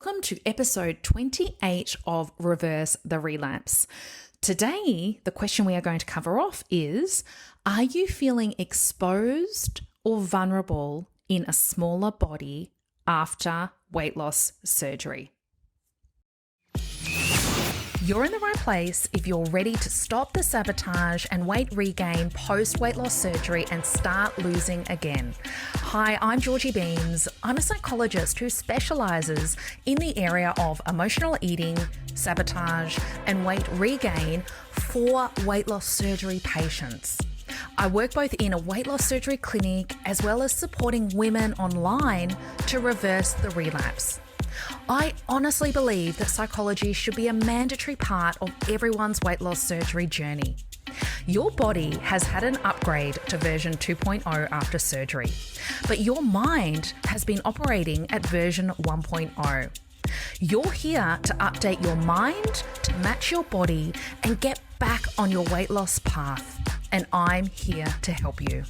Welcome to episode 28 of Reverse the Relapse. Today, the question we are going to cover off is, are you feeling exposed or vulnerable in a smaller body after weight loss surgery? You're in the right place if you're ready to stop the sabotage and weight regain post-weight loss surgery and start losing again. Hi, I'm Georgie Beams. I'm a psychologist who specializes in the area of emotional eating, sabotage, and weight regain for weight loss surgery patients. I work both in a weight loss surgery clinic as well as supporting women online to reverse the relapse. I honestly believe that psychology should be a mandatory part of everyone's weight loss surgery journey. Your body has had an upgrade to version 2.0 after surgery, but your mind has been operating at version 1.0. You're here to update your mind to match your body and get back on your weight loss path, and I'm here to help you.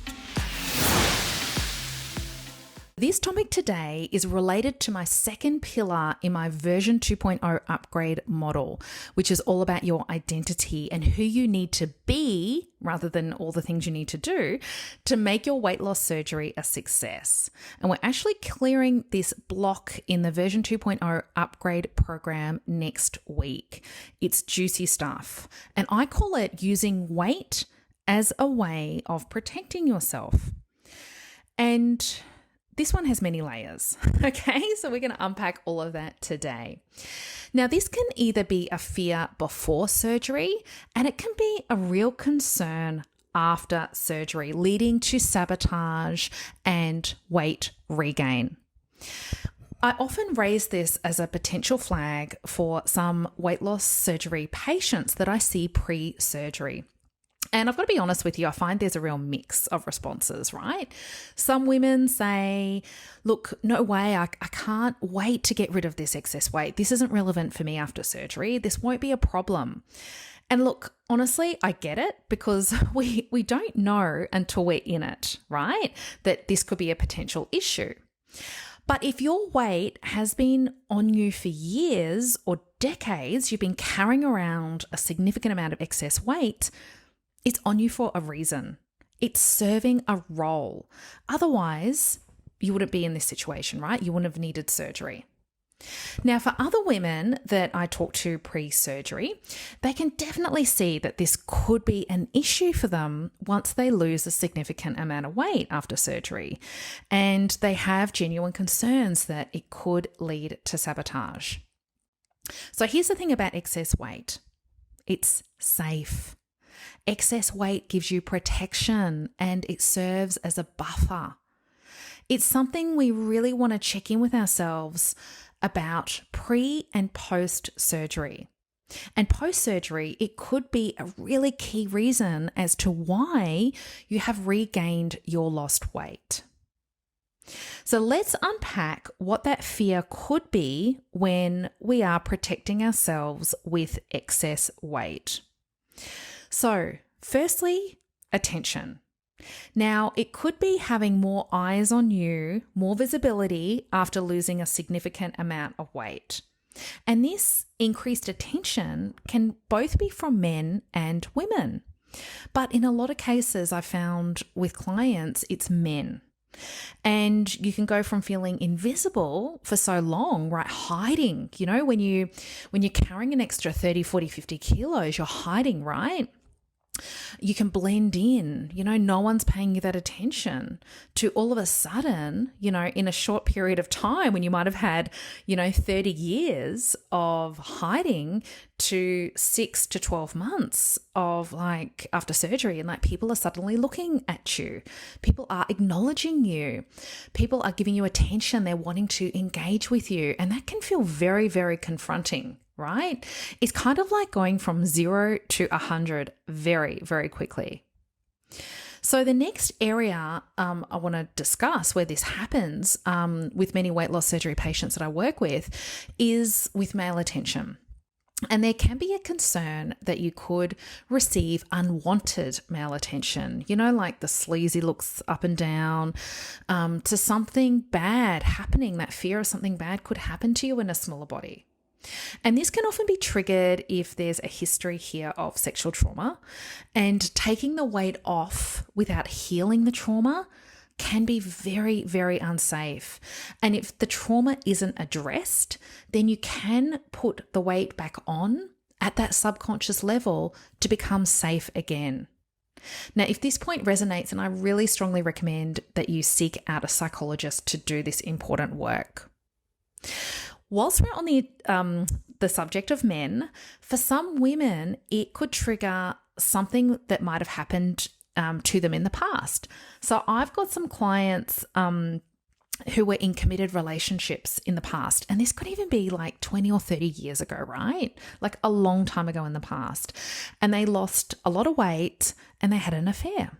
This topic today is related to my second pillar in my version 2.0 upgrade model, which is all about your identity and who you need to be rather than all the things you need to do to make your weight loss surgery a success. And we're actually clearing this block in the version 2.0 upgrade program next week. It's juicy stuff. And I call it using weight as a way of protecting yourself. And this one has many layers, okay? So we're going to unpack all of that today. Now, this can either be a fear before surgery, and it can be a real concern after surgery, leading to sabotage and weight regain. I often raise this as a potential flag for some weight loss surgery patients that I see pre-surgery. And I've got to be honest with you, I find there's a real mix of responses, right? Some women say, look, no way, I can't wait to get rid of this excess weight. This isn't relevant for me after surgery. This won't be a problem. And look, honestly, I get it because we don't know until we're in it, right? That this could be a potential issue. But if your weight has been on you for years or decades, you've been carrying around a significant amount of excess weight, it's on you for a reason. It's serving a role. Otherwise, you wouldn't be in this situation, right? You wouldn't have needed surgery. Now, for other women that I talk to pre-surgery, they can definitely see that this could be an issue for them once they lose a significant amount of weight after surgery. And they have genuine concerns that it could lead to sabotage. So here's the thing about excess weight. It's safe. Excess weight gives you protection and it serves as a buffer. It's something we really want to check in with ourselves about pre and post surgery. And post surgery, it could be a really key reason as to why you have regained your lost weight. So let's unpack what that fear could be when we are protecting ourselves with excess weight. So, firstly, attention. Now, it could be having more eyes on you, more visibility after losing a significant amount of weight. And this increased attention can both be from men and women. But in a lot of cases, I found with clients, it's men. And you can go from feeling invisible for so long, right? Hiding, when you're carrying an extra 30, 40, 50 kilos, you're hiding, right? You can blend in, no one's paying you that attention to all of a sudden, in a short period of time when you might have had, 30 years of hiding to 6 to 12 months of after surgery, and people are suddenly looking at you. People are acknowledging you. People are giving you attention. They're wanting to engage with you. And that can feel very, very confronting. Right? It's kind of like going from 0 to 100 very, very quickly. So the next area I want to discuss where this happens with many weight loss surgery patients that I work with is with male attention. And there can be a concern that you could receive unwanted male attention, like the sleazy looks up and down, to something bad happening. That fear of something bad could happen to you in a smaller body. And this can often be triggered if there's a history here of sexual trauma, and taking the weight off without healing the trauma can be very, very unsafe. And if the trauma isn't addressed, then you can put the weight back on at that subconscious level to become safe again. Now, if this point resonates, and I really strongly recommend that you seek out a psychologist to do this important work. Whilst we're on the subject of men, for some women, it could trigger something that might have happened to them in the past. So I've got some clients who were in committed relationships in the past, and this could even be like 20 or 30 years ago, right? Like a long time ago in the past. And they lost a lot of weight and they had an affair.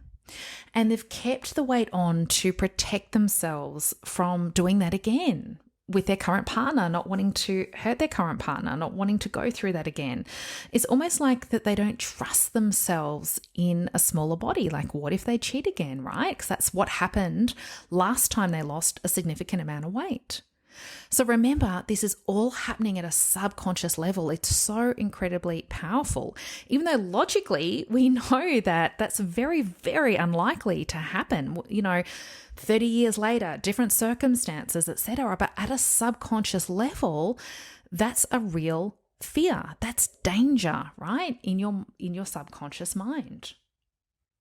And they've kept the weight on to protect themselves from doing that again with their current partner, not wanting to hurt their current partner, not wanting to go through that again. It's almost like that they don't trust themselves in a smaller body. Like, what if they cheat again, right? Because that's what happened last time they lost a significant amount of weight. So remember, this is all happening at a subconscious level. It's so incredibly powerful, even though logically we know that that's very, very unlikely to happen. 30 years later, different circumstances, etc. But at a subconscious level, that's a real fear. That's danger, right? In your subconscious mind.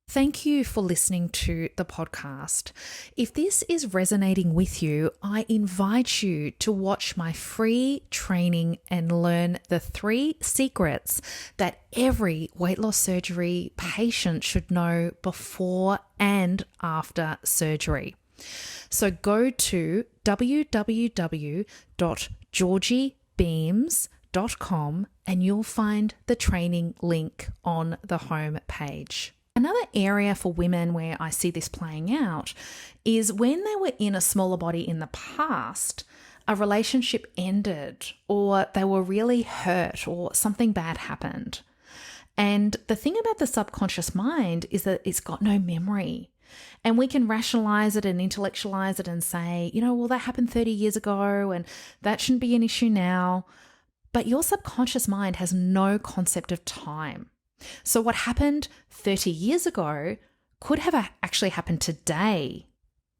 Thank you for listening to the podcast. If this is resonating with you, I invite you to watch my free training and learn the 3 secrets that every weight loss surgery patient should know before and after surgery. So go to www.georgiebeams.com and you'll find the training link on the home page. Another area for women where I see this playing out is when they were in a smaller body in the past, a relationship ended, or they were really hurt, or something bad happened. And the thing about the subconscious mind is that it's got no memory. And we can rationalize it and intellectualize it and say, well, that happened 30 years ago and that shouldn't be an issue now. But your subconscious mind has no concept of time. So what happened 30 years ago could have actually happened today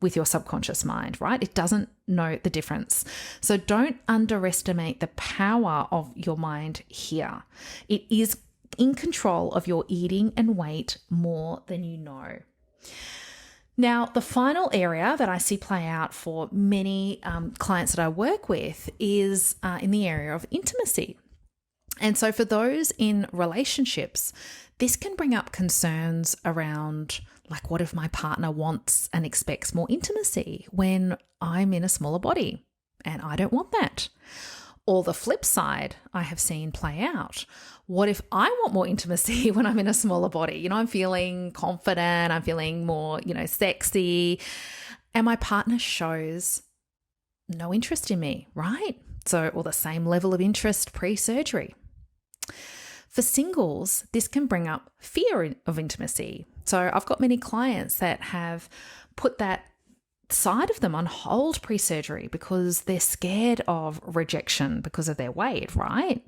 with your subconscious mind, right? It doesn't know the difference. So don't underestimate the power of your mind here. It is in control of your eating and weight more than you know. Now, the final area that I see play out for many clients that I work with is in the area of intimacy. And so for those in relationships, this can bring up concerns around, like, what if my partner wants and expects more intimacy when I'm in a smaller body and I don't want that? Or the flip side I have seen play out. What if I want more intimacy when I'm in a smaller body? I'm feeling confident, I'm feeling more, sexy, and my partner shows no interest in me, right? Or the same level of interest pre-surgery. For singles, this can bring up fear of intimacy. So I've got many clients that have put that side of them on hold pre-surgery because they're scared of rejection because of their weight, right?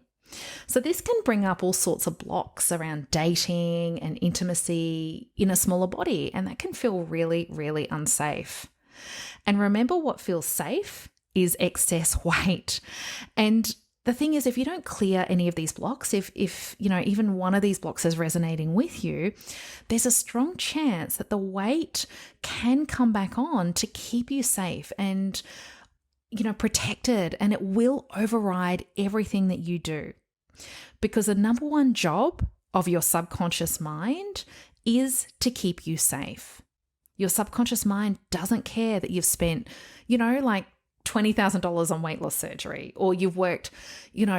So this can bring up all sorts of blocks around dating and intimacy in a smaller body, and that can feel really, really unsafe. And remember, what feels safe is excess weight. And the thing is, if you don't clear any of these blocks, if even one of these blocks is resonating with you, there's a strong chance that the weight can come back on to keep you safe and, protected, and it will override everything that you do. Because the number one job of your subconscious mind is to keep you safe. Your subconscious mind doesn't care that you've spent, like $20,000 on weight loss surgery, or you've worked,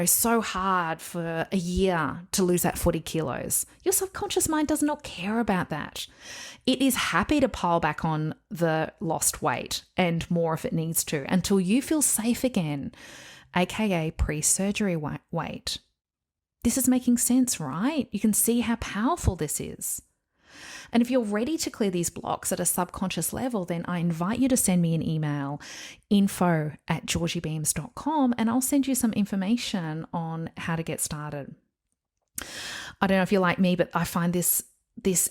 so hard for a year to lose that 40 kilos. Your subconscious mind does not care about that. It is happy to pile back on the lost weight and more if it needs to until you feel safe again, aka pre-surgery weight. This is making sense, right? You can see how powerful this is. And if you're ready to clear these blocks at a subconscious level, then I invite you to send me an email, info@georgiebeams.com, and I'll send you some information on how to get started. I don't know if you're like me, but I find this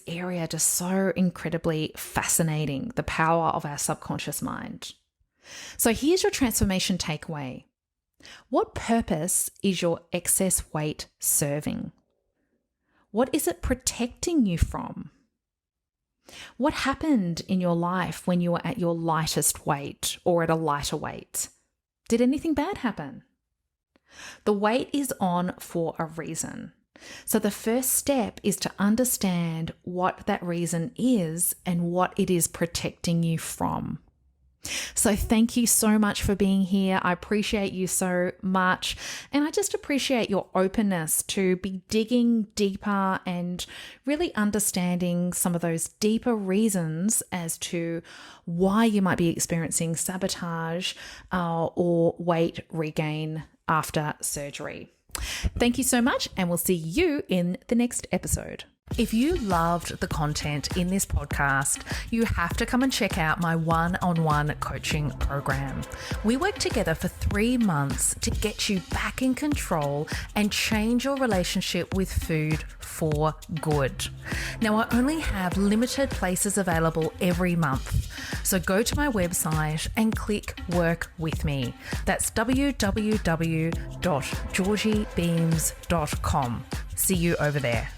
area just so incredibly fascinating, the power of our subconscious mind. So here's your transformation takeaway. What purpose is your excess weight serving? What is it protecting you from? What happened in your life when you were at your lightest weight or at a lighter weight? Did anything bad happen? The weight is on for a reason. So the first step is to understand what that reason is and what it is protecting you from. So thank you so much for being here. I appreciate you so much. And I just appreciate your openness to be digging deeper and really understanding some of those deeper reasons as to why you might be experiencing sabotage or weight regain after surgery. Thank you so much, and we'll see you in the next episode. If you loved the content in this podcast, you have to come and check out my one-on-one coaching program. We work together for 3 months to get you back in control and change your relationship with food for good. Now, I only have limited places available every month, so go to my website and click Work With Me. That's www.georgiebeams.com. See you over there.